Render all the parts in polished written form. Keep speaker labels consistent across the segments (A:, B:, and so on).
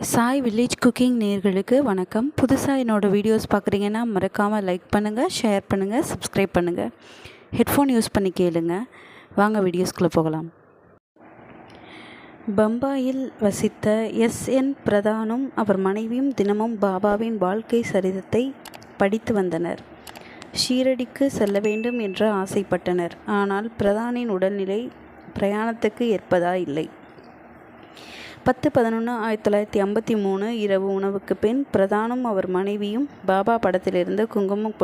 A: Sai village cooking நேயர்களுக்கு வணக்கம். புதுசாக என்னோடய வீடியோஸ் பார்க்குறீங்கன்னா மறக்காமல் லைக் பண்ணுங்கள், ஷேர் பண்ணுங்கள், சப்ஸ்கிரைப் பண்ணுங்கள். ஹெட்ஃபோன் யூஸ் பண்ணி கேளுங்க. வாங்க வீடியோஸ்குள்ளே போகலாம். பம்பாயில் வசித்த எஸ்.என். பிரதானும் அவர் மனைவியும் தினமும் பாபாவின் வாழ்க்கை சரிதத்தை படித்து வந்தனர். ஷீரடிக்கு செல்ல வேண்டும் என்று ஆசைப்பட்டனர். ஆனால் பிரதானின் உடல்நிலை பிரயாணத்துக்கு ஏற்பதா இல்லை. 10/11/1953 இரவு உணவுக்கு பின் பிரதானும் அவர் மனைவியும் பாபா படத்திலிருந்து குங்குமம்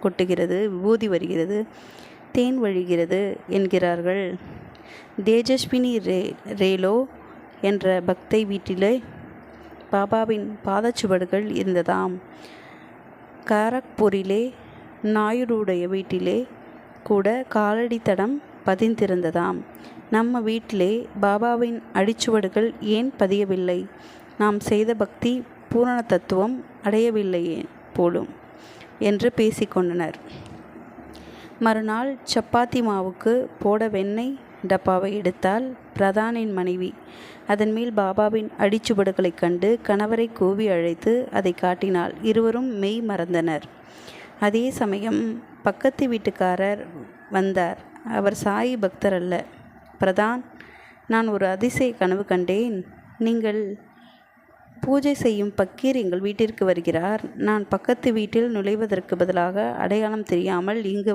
A: கொட்டுகிறது, விபூதி வருகிறது, தேன் வழிகிறது என்கிறார்கள். தேஜஸ்வினி ரேலோ என்ற பக்தை வீட்டிலே பாபாவின் பாதச்சுவடுகள் இருந்ததாம். காரக்பூரிலே நாயுடுடைய வீட்டிலே கூட காலடி தடம் பதிந்திருந்ததாம். நம்ம வீட்டிலே பாபாவின் அடிச்சுவடுகள் ஏன் பதியவில்லை? நாம் செய்த பக்தி பூரண தத்துவம் அடையவில்லையே போலும் என்று பேசிக்கொண்டனர். மறுநாள் சப்பாத்தி மாவுக்கு போட வெண்ணெய் டப்பாவை எடுத்தால் பிரதானின் மனைவி. அதன் மேல் பாபாவின் அடிச்சுவடுகளைக் கண்டு கணவரை கூவி அழைத்து அதை காட்டினாள். இருவரும் மெய் மறந்தனர். அதே சமயம் பக்கத்து வீட்டுக்காரர் வந்தார். அவர் சாயி பக்தர் அல்ல. பிரதான், நான் ஒரு அதிசய கனவு கண்டேன். நீங்கள் பூஜை செய்யும் பக்கீர் எங்கள் வீட்டிற்கு வருகிறார். நான் பக்கத்து வீட்டில் நுழைவதற்கு பதிலாக அடையாளம் தெரியாமல் இங்கு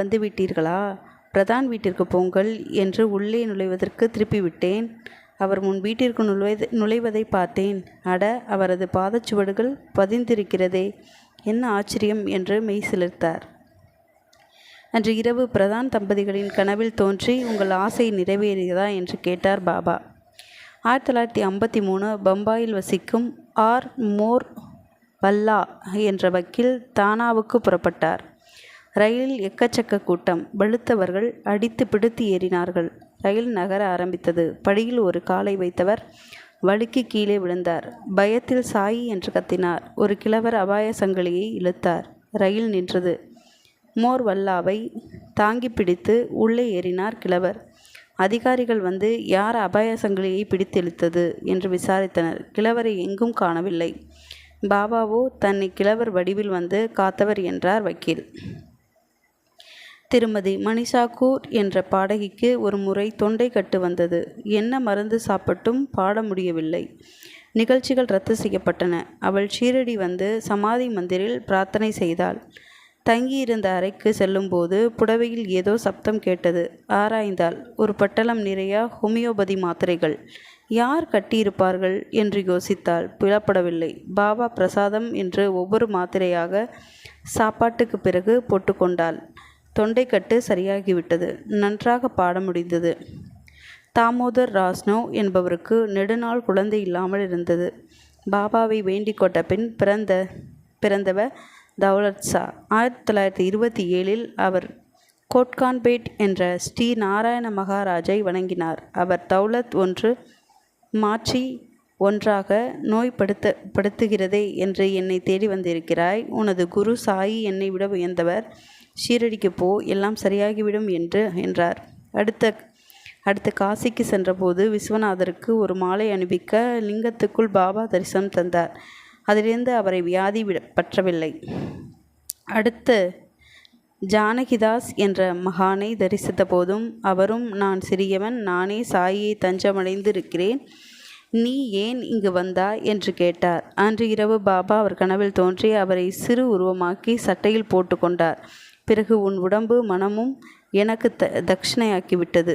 A: வந்து விட்டீர்களா? பிரதான் வீட்டிற்கு போங்கள் என்று உள்ளே நுழைவதற்கு திருப்பிவிட்டேன். அவர் முன் வீட்டிற்கு நுழைவதை பார்த்தேன். அட, அவரது பாதச்சுவடுகள் பதிந்திருக்கிறதே, என்ன ஆச்சரியம் என்று மெய் சிலிர்த்தார். அன்று இரவு பிரதான் தம்பதிகளின் கனவில் தோன்றி, உங்கள் ஆசை நிறைவேறியதா என்று கேட்டார் பாபா. 1953 பம்பாயில் வசிக்கும் ஆர். மோர் வல்லா என்ற வக்கீல் தானாவுக்கு புறப்பட்டார். ரயிலில் எக்கச்சக்க கூட்டம். வெளுத்தவர்கள் அடித்து பிடித்து ஏறினார்கள். ரயில் நகர ஆரம்பித்தது. படியில் ஒரு காலை வைத்தவர் வழுக்கி கீழே விழுந்தார். பயத்தில் சாயி என்று கத்தினார். ஒரு கிழவர் அபாய சங்கிலியை இழுத்தார். ரயில் நின்றது. மோர் வல்லாவை தாங்கி பிடித்து உள்ளே ஏறினார் கிழவர். அதிகாரிகள் வந்து யார் அபாய சங்கிலியை பிடித்து இழுத்தது என்று விசாரித்தனர். கிழவரை எங்கும் காணவில்லை. பாபாவோ தன்னை கிழவர் வடிவில் வந்து காத்தவர் என்றார் வக்கீல். திருமதி மணிஷாக்கூர் என்ற பாடகிக்கு ஒரு முறை தொண்டை கட்டு வந்தது. என்ன மருந்து சாப்பிட்டும் பாட முடியவில்லை. நிகழ்ச்சிகள் ரத்து செய்யப்பட்டன. அவள் ஷீரடி வந்து சமாதி மந்திரில் பிரார்த்தனை செய்தாள். தங்கியிருந்த அறைக்கு செல்லும்போது புடவையில் ஏதோ சப்தம் கேட்டது. ஆராய்ந்தாள். ஒரு பட்டலம் நிறைய ஹோமியோபதி மாத்திரைகள். யார் கட்டியிருப்பார்கள் என்று யோசித்தாள். புலப்படவில்லை. பாபா பிரசாதம் என்று ஒவ்வொரு மாத்திரையாக சாப்பாட்டுக்கு பிறகு போட்டுக்கொண்டாள். தொண்டைக்கட்டு சரியாகிவிட்டது. நன்றாக பாட முடிந்தது. தாமோதர் ராஸ்னோ என்பவருக்கு நெடுநாள் குழந்தை இல்லாமல் இருந்தது. பாபாவை வேண்டிக் கொண்ட பின் பிறந்தவர் தௌலத் ஷா. 1927 அவர் கோட்கான்பேட் என்ற ஸ்ரீ நாராயண மகாராஜை வணங்கினார். அவர் தௌலத் ஒன்று மாற்றி ஒன்றாக நோய்படுத்துகிறதே என்று என்னை தேடி வந்திருக்கிறாய். உனது குரு சாயி என்னை விட உயர்ந்தவர். ஷீரடிக்கு போ, எல்லாம் சரியாகிவிடும் என்றார். அடுத்த காசிக்கு சென்றபோது விஸ்வநாதருக்கு ஒரு மாலை அனுப்பிக்க லிங்கத்துக்குள் பாபா தரிசனம் தந்தார். அதிலிருந்து அவரை வியாதி பற்றவில்லை. அடுத்து ஜானகிதாஸ் என்ற மகானை தரிசித்த போதும் அவரும், நான் சிறியவன், நானே சாயியை தஞ்சமடைந்து இருக்கிறேன், நீ ஏன் இங்கு வந்தாய் என்று கேட்டார். அன்று இரவு பாபா அவர் கனவில் தோன்றி அவரை சிறு உருவமாக்கி சட்டையில் போட்டு கொண்டார். பிறகு உன் உடம்பு மனமும் எனக்கு தட்சிணையாக்கிவிட்டது.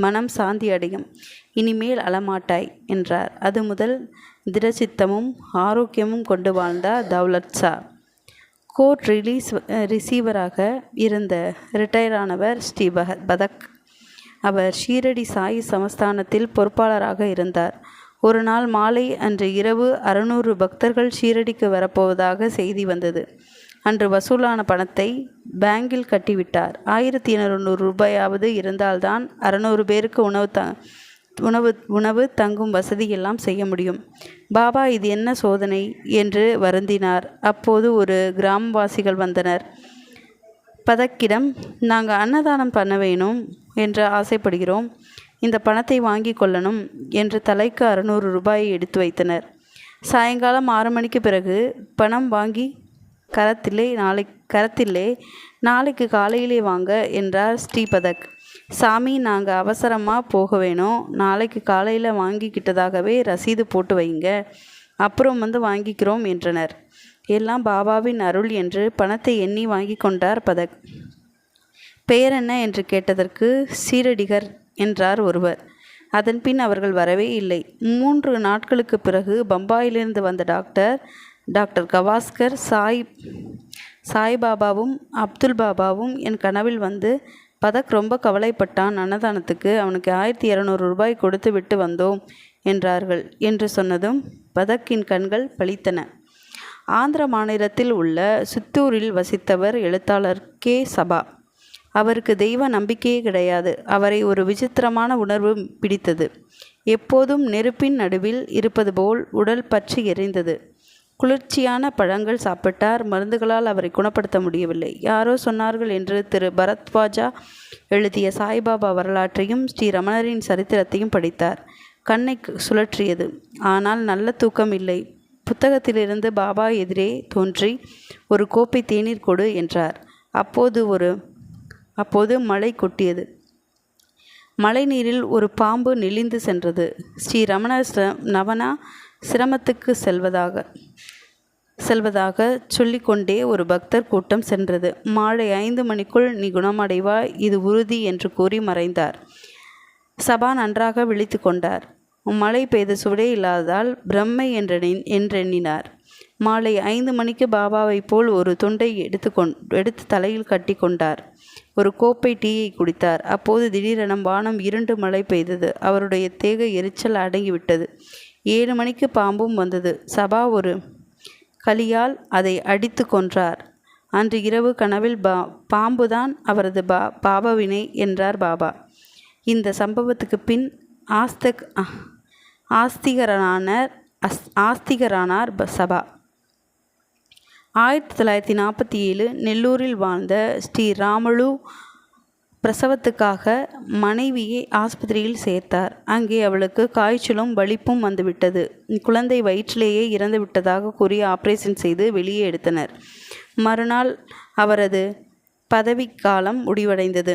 A: மனம் சாந்தி அடையும். இனிமேல் அழமாட்டாய் என்றார். அது முதல் திடச்சித்தமும் ஆரோக்கியமும் கொண்டு வாழ்ந்தார் தௌலத் ஷா. கோர்ட் ரிசீவராக இருந்த ரிட்டையரானவர் ஸ்ரீ பதக். அவர் ஷீரடி சாயி சமஸ்தானத்தில் பொறுப்பாளராக இருந்தார். ஒரு நாள் மாலை அன்று இரவு 600 பக்தர்கள் ஷீரடிக்கு வரப்போவதாக செய்தி வந்தது. அன்று வசூலான பணத்தை பேங்கில் கட்டிவிட்டார். 1700 ரூபாயாவது இருந்தால்தான் 600 பேருக்கு உணவு தங்கும் வசதி எல்லாம் செய்ய முடியும். பாபா, இது என்ன சோதனை என்று வருந்தினார். அப்போது ஒரு கிராமவாசிகள் வந்தனர். பதக்கிடம், நாங்கள் அன்னதானம் பண்ண வேணும் என்று ஆசைப்படுகிறோம். இந்த பணத்தை வாங்கி கொள்ளணும் என்று தலைக்கு 600 ரூபாயை எடுத்து வைத்தனர். சாயங்காலம் 6 மணிக்கு பிறகு பணம் வாங்கி கரத்தில்லே நாளைக்கு காலையிலே வாங்க என்றார் ஸ்ரீபதக். சாமி, நாங்கள் அவசரமாக போக வேணும், நாளைக்கு காலையில் வாங்கிக்கிட்டதாகவே ரசீது போட்டு வைங்க, அப்புறம் வந்து வாங்கிக்கிறோம் என்றனர். எல்லாம் பாபாவின் அருள் என்று பணத்தை எண்ணி வாங்கி கொண்டார் பதக். பெயர் என்ன என்று கேட்டதற்கு சீரடிகர் என்றார் ஒருவர். அதன்பின் அவர்கள் வரவே இல்லை. 3 நாட்களுக்கு பிறகு பம்பாயிலிருந்து வந்த டாக்டர் கவாஸ்கர், சாய்பாபாவும் அப்துல் பாபாவும் என் கனவில் வந்து, பதக் ரொம்ப கவலைப்பட்டான், அன்னதானத்துக்கு அவனுக்கு 1200 ரூபாய் கொடுத்து விட்டு வந்தோம் என்றார்கள் என்று சொன்னதும் பதக்கின் கண்கள் பளித்தன. ஆந்திர மாநிலத்தில் உள்ள சித்தூரில் வசித்தவர் எழுத்தாளர் கே. சபா. அவருக்கு தெய்வ நம்பிக்கையே கிடையாது. அவரை ஒரு விசித்திரமான உணர்வு பிடித்தது. எப்போதும் நெருப்பின் நடுவில் இருப்பது போல் உடல் பற்றி எரிந்தது. குளிர்ச்சியான பழங்கள் சாப்பிட்டார். மருந்துகளால் அவரை குணப்படுத்த முடியவில்லை. யாரோ சொன்னார்கள் என்று திரு பரத்வாஜா எழுதிய சாய்பாபா வரலாற்றையும் ஸ்ரீ ரமணரின் சரித்திரத்தையும் படித்தார். கண்ணை சுழற்றியது. ஆனால் நல்ல தூக்கம் இல்லை. புத்தகத்திலிருந்து பாபா எதிரே தோன்றி, ஒரு கோப்பை தேநீர் கொடு என்றார். அப்போது மழை கொட்டியது. மழை நீரில் ஒரு பாம்பு நெளிந்து சென்றது. ஸ்ரீ ரமணா சிரமத்துக்கு செல்வதாக சொல்லிக்கொண்டே ஒரு பக்தர் கூட்டம் சென்றது. மாலை 5 மணிக்குள் நீ குணமடைவாய், இது உறுதி என்று கூறி மறைந்தார். சபா நன்றாக விழித்து கொண்டார். மழை பெய்த சுவடே இல்லாததால் பிரம்மை என்றெண்ணினார். மாலை 5 மணிக்கு பாபாவை போல் ஒரு துண்டை எடுத்து தலையில் கட்டி கொண்டார். ஒரு கோப்பை டீயை குடித்தார். அப்போது திடீரென வானம் இருண்டு மழை பெய்தது. அவருடைய தேக எரிச்சல் அடங்கிவிட்டது. 7 மணிக்கு பாம்பும் வந்தது. சபா ஒரு கலியால் அதை அடித்து கொன்றார். அன்று இரவு கனவில் பாம்புதான் அவரது பாபவினை என்றார் பாபா. இந்த சம்பவத்துக்கு பின் ஆஸ்திகரானார் சபா. 1947 நெல்லூரில் வாழ்ந்த ஸ்ரீ ராமுலு பிரசவத்துக்காக மனைவியை ஆஸ்பத்திரியில் சேர்த்தார். அங்கே அவளுக்கு காய்ச்சலும் வலிப்பும் வந்துவிட்டது. குழந்தை வயிற்றிலேயே இறந்து விட்டதாக கூறி ஆபரேஷன் செய்து வெளியே எடுத்தனர். மறுநாள் அவரது பதவிக்காலம் முடிவடைந்தது.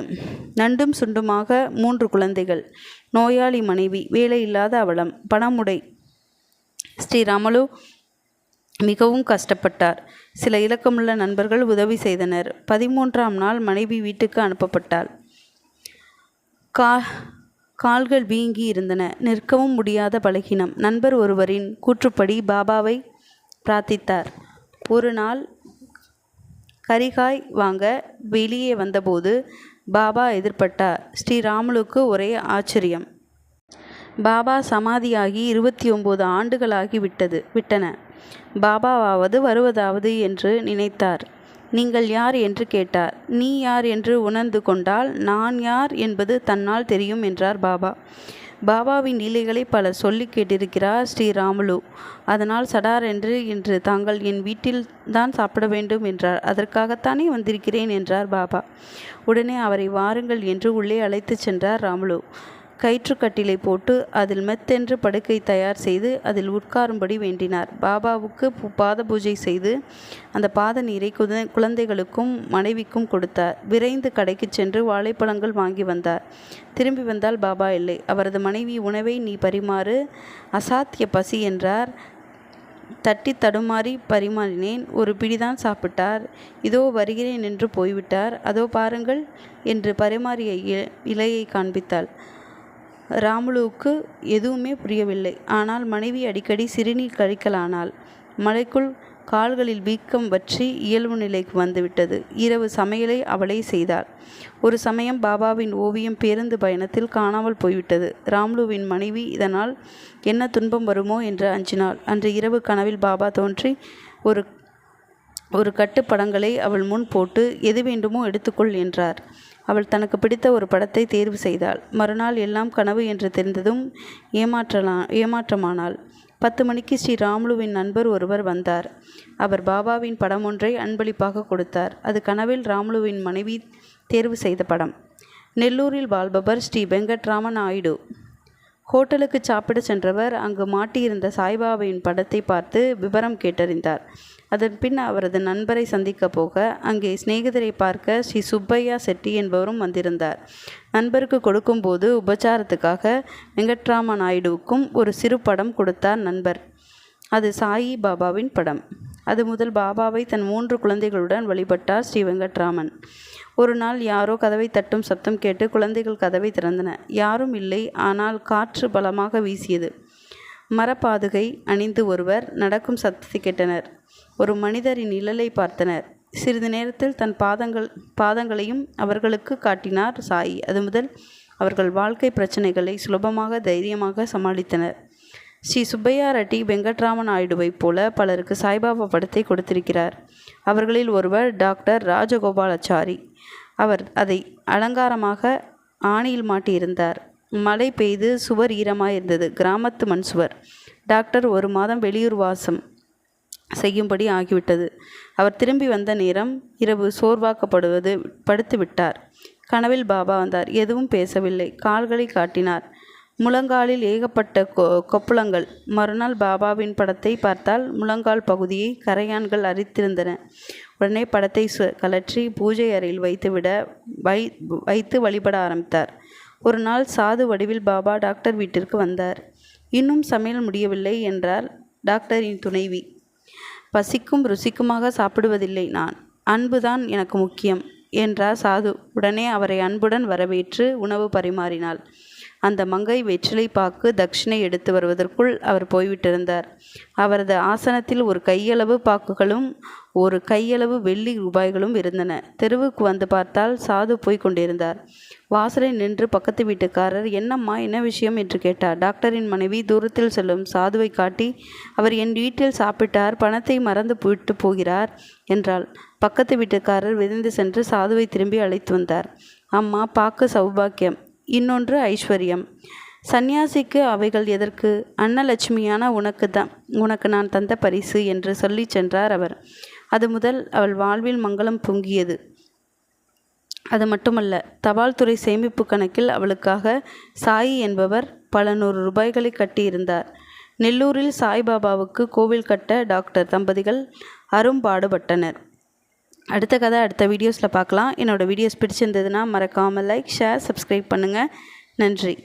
A: நண்டும் சுண்டுமாக 3 குழந்தைகள், நோயாளி மனைவி, வேலையில்லாத அவலம், பணமுடை. ஸ்ரீ ராமுலு மிகவும் கஷ்டப்பட்டார். சில இலக்கமுள்ள நண்பர்கள் உதவி செய்தனர். 13ஆம் நாள் மனைவி வீட்டுக்கு அனுப்பப்பட்டாள். கால்கள் வீங்கி இருந்தன. நிற்கவும் முடியாத பலகீனம். நண்பர் ஒருவரின் கூற்றுப்படி பாபாவை பிரார்த்தித்தார். ஒரு நாள் கரிகாய் வாங்க வெளியே வந்தபோது பாபா எதிர்பட்டார். ஸ்ரீ ராமுலுக்கு ஒரே ஆச்சரியம். பாபா சமாதியாகி 29 ஆண்டுகளாகி விட்டன. பாபாவாவது வருவதாவது என்று நினைத்தார். நீங்கள் யார் என்று கேட்டார். நீ யார் என்று உணர்ந்து கொண்டால் நான் யார் என்பது தன்னால் தெரியும் என்றார் பாபா. பாபாவின் லீலைகளை பலர் சொல்லி கேட்டிருக்கிறார் ஸ்ரீ ராமுலு. அதனால் சடார் என்று இன்று தாங்கள் என் வீட்டில் தான் சாப்பிட வேண்டும் என்றார். அதற்காகத்தானே வந்திருக்கிறேன் என்றார் பாபா. உடனே அவரை வாருங்கள் என்று உள்ளே அழைத்து சென்றார் ராமுலு. கயிற்றுக்கட்டிலை போட்டு அதில் மெத்தென்று படுக்கை தயார் செய்து அதில் உட்காரும்படி வேண்டினார். பாபாவுக்கு பாத பூஜை செய்து அந்த பாத நீரை குழந்தைகளுக்கும் மனைவிக்கும் கொடுத்தார். விரைந்து கடைக்கு சென்று வாழைப்பழங்கள் வாங்கி வந்தார். திரும்பி வந்தால் பாபா இல்லை. அவரது மனைவி, உணவை நீ பரிமாறு, அசாத்திய பசி என்றார். தட்டி தடுமாறி பரிமாறினேன். ஒரு பிடிதான் சாப்பிட்டார். இதோ வருகிறேன் என்று போய்விட்டார். அதோ பாருங்கள் என்று பரிமாறிய இலையை காண்பித்தாள். ராமுலுவுக்கு எதுவுமே புரியவில்லை. ஆனால் மனைவி அடிக்கடி சிறுநீர் கழிக்கலானாள். மழைக்குள் கால்களில் வீக்கம் வற்றி இயல்பு நிலைக்கு வந்துவிட்டது. இரவு சமையலை அவளே செய்தாள். ஒரு சமயம் பாபாவின் ஓவியம் பேருந்து பயணத்தில் காணாமல் போய்விட்டது. ராமுலுவின் மனைவி இதனால் என்ன துன்பம் வருமோ என்று அஞ்சினாள். அன்று இரவு கனவில் பாபா தோன்றி ஒரு கட்டு படங்களை அவள் முன் போட்டு எது வேண்டுமோ எடுத்துக்கொள் என்றார். அவள் தனக்கு பிடித்த ஒரு படத்தை தேர்வு செய்தாள். மறுநாள் எல்லாம் கனவு என்று தெரிந்ததும் ஏமாற்றமானாள். 10 மணிக்கு ஸ்ரீ ராமுலுவின் நண்பர் ஒருவர் வந்தார். அவர் பாபாவின் படம் ஒன்றை அன்பளிப்பாக கொடுத்தார். அது கனவில் ராமுலுவின் மனைவி தேர்வு செய்த படம். நெல்லூரில் வாழ்பவர் ஸ்ரீ வெங்கட்ராம நாயுடு. ஹோட்டலுக்கு சாப்பிட சென்றவர் அங்கு மாட்டியிருந்த சாய்பாபாவின் படத்தை பார்த்து விவரம் கேட்டறிந்தார். அதன் பின் அவரது நண்பரை சந்திக்க போக அங்கே சிநேகிதரை பார்க்க ஸ்ரீ சுப்பையா செட்டி என்பவரும் வந்திருந்தார். நண்பருக்கு கொடுக்கும்போது உபச்சாரத்துக்காக வெங்கட்ராம நாயுடுவுக்கும் ஒரு சிறு படம் கொடுத்தார் நண்பர். அது சாயி பாபாவின் படம். அது முதல் பாபாவை தன் 3 குழந்தைகளுடன் வழிபட்டார் ஸ்ரீ வெங்கட்ராமன். ஒரு நாள் யாரோ கதவை தட்டும் சப்தம் கேட்டு குழந்தைகள் கதவை திறந்தன. யாரும் இல்லை. ஆனால் காற்று பலமாக வீசியது. மரப்பாதுகை அணிந்து ஒருவர் நடக்கும் சத்தத்தை கேட்டனர். ஒரு மனிதரின் நிழலை பார்த்தனர். சிறிது நேரத்தில் தன் பாதங்களையும் அவர்களுக்கு காட்டினார் சாயி. அது முதல் அவர்கள் வாழ்க்கை பிரச்சனைகளை சுலபமாக தைரியமாக சமாளித்தனர். ஸ்ரீ சுப்பையா ரெட்டி வெங்கட்ராம நாயுடுவைப் போல பலருக்கு சாய்பாபா படத்தை கொடுத்திருக்கிறார். அவர்களில் ஒருவர் டாக்டர் ராஜகோபாலாச்சாரி. அவர் அதை அலங்காரமாக ஆணியில் மாட்டியிருந்தார். மழை பெய்து சுவர் ஈரமாயிருந்தது. கிராமத்து மண் சுவர். டாக்டர் 1 மாதம் வெளியூர் வாசம் செய்யும்படி ஆகிவிட்டது. அவர் திரும்பி வந்த நேரம் இரவு சோர்வாக்கப்படுவது படுத்து விட்டார். கனவில் பாபா வந்தார். எதுவும் பேசவில்லை. கால்களை காட்டினார். முழங்காலில் ஏகப்பட்ட கொப்புளங்கள். மறுநாள் பாபாவின் படத்தை பார்த்தால் முழங்கால் பகுதியை கரையான்கள் அரித்திருந்தன. உடனே படத்தை கலற்றி பூஜை அறையில் வைத்து வழிபட ஆரம்பித்தார். ஒரு நாள் சாது வடிவில் பாபா டாக்டர் வீட்டிற்கு வந்தார். இன்னும் சமையல் முடியவில்லை என்றார் டாக்டரின் துணைவி. பசிக்கும் ருசிக்குமாக சாப்பிடுவதில்லை நான். அன்புதான் எனக்கு முக்கியம் என்றார் சாது. உடனே அவரை அன்புடன் வரவேற்று உணவு பரிமாறினாள். அந்த மங்கை வெற்றிலை பாக்கு தட்சிணை எடுத்து வருவதற்குள் அவர் போய்விட்டிருந்தார். அவரது ஆசனத்தில் ஒரு கையளவு பாக்குகளும் ஒரு கையளவு வெள்ளி ரூபாய்களும் இருந்தன. தெருவுக்கு வந்து பார்த்தால் சாது போய் கொண்டிருந்தார். வாசலில் நின்று பக்கத்து வீட்டுக்காரர், என்னம்மா, என்ன விஷயம் என்று கேட்டார். டாக்டரின் மனைவி தூரத்தில் செல்லும் சாதுவை காட்டி, அவர் என் வீட்டில் சாப்பிட்டார், பணத்தை மறந்து விட்டு போகிறார் என்றாள். பக்கத்து வீட்டுக்காரர் விரைந்து சென்று சாதுவை திரும்பி அழைத்து வந்தார். அம்மா, பாக்கு சௌபாக்கியம், இன்னொன்று ஐஸ்வர்யம். சந்நியாசிக்கு அவைகள் எதற்கு? அன்னலட்சுமியான உனக்கு நான் தந்த பரிசு என்று சொல்லி சென்றார் அவர். அது முதல் அவள் வாழ்வில் மங்களம் பொங்கியது. அது மட்டுமல்ல, தபால் துறை சேமிப்பு கணக்கில் அவளுக்காக சாயி என்பவர் பல 100 ரூபாய்களை கட்டியிருந்தார். நெல்லூரில் சாய்பாபாவுக்கு கோவில் கட்ட டாக்டர் தம்பதிகள் அரும்பாடுபட்டனர். அடுத்த கதை அடுத்த வீடியோஸில் பார்க்கலாம். என்னோடய வீடியோஸ் பிடிச்சிருந்ததுன்னா மறக்காமல் லைக், ஷேர், சப்ஸ்கிரைப் பண்ணுங்கள். நன்றி.